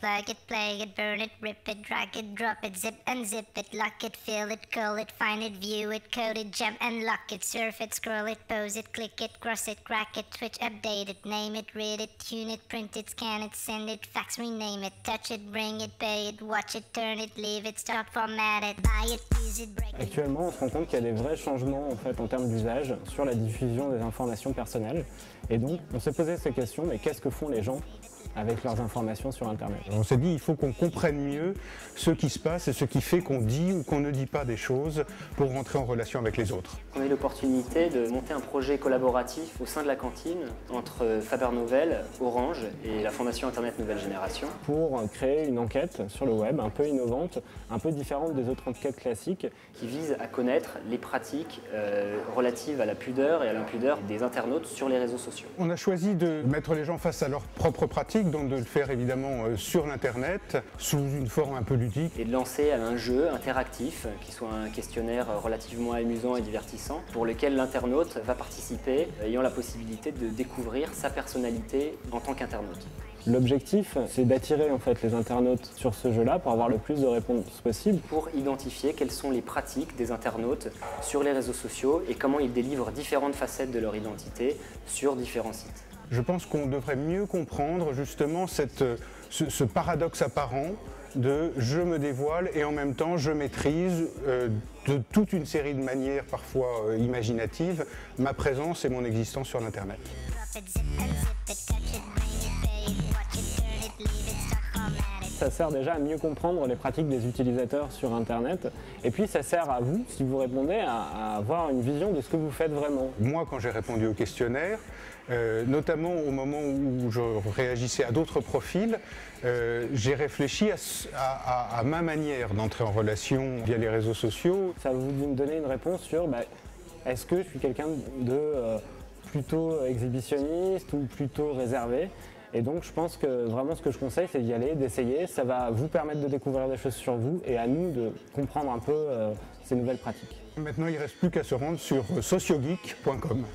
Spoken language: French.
plug it, play it, burn it, rip it, drag it, drop it, zip and zip it, lock it, fill it, call it, find it, view it, code it, jump and lock it, surf it, scroll it, pose it, click it, cross it, crack it, switch, update it, name it, read it, tune it, print it, scan it, send it, fax, rename it, touch it, bring it, pay it, watch it, turn it, leave it, start, format it, buy it, use it, break it. Actuellement, on se rend compte qu'il y a des vrais changements en fait en termes d'usage sur la diffusion des informations personnelles. Et donc, on s'est posé ces questions, mais qu'est-ce que font les gens avec leurs informations sur Internet? On s'est dit il faut qu'on comprenne mieux ce qui se passe et ce qui fait qu'on dit ou qu'on ne dit pas des choses pour rentrer en relation avec les autres. On a eu l'opportunité de monter un projet collaboratif au sein de la cantine entre Faber Novel, Orange et la Fondation Internet Nouvelle Génération. Pour créer une enquête sur le web un peu innovante, un peu différente des autres enquêtes classiques. Qui vise à connaître les pratiques relatives à la pudeur et à l'impudeur des internautes sur les réseaux sociaux. On a choisi de mettre les gens face à leurs propres pratiques, donc de le faire évidemment sur l'internet, sous une forme un peu ludique. Et de lancer un jeu interactif qui soit un questionnaire relativement amusant et divertissant pour lequel l'internaute va participer ayant la possibilité de découvrir sa personnalité en tant qu'internaute. L'objectif, c'est d'attirer en fait les internautes sur ce jeu-là pour avoir le plus de réponses possible. Pour identifier quelles sont les pratiques des internautes sur les réseaux sociaux et comment ils délivrent différentes facettes de leur identité sur différents sites. Je pense qu'on devrait mieux comprendre justement ce paradoxe apparent de je me dévoile et en même temps je maîtrise de toute une série de manières parfois imaginatives ma présence et mon existence sur l'Internet. Ça sert déjà à mieux comprendre les pratiques des utilisateurs sur Internet. Et puis ça sert à vous, si vous répondez, à avoir une vision de ce que vous faites vraiment. Moi, quand j'ai répondu au questionnaire, notamment au moment où je réagissais à d'autres profils, j'ai réfléchi à ma manière d'entrer en relation via les réseaux sociaux. Ça va vous donner une réponse sur est-ce que je suis quelqu'un de plutôt exhibitionniste ou plutôt réservé? Et donc je pense que vraiment ce que je conseille, c'est d'y aller, d'essayer. Ça va vous permettre de découvrir des choses sur vous et à nous de comprendre un peu ces nouvelles pratiques. Maintenant, il ne reste plus qu'à se rendre sur sociogeek.com.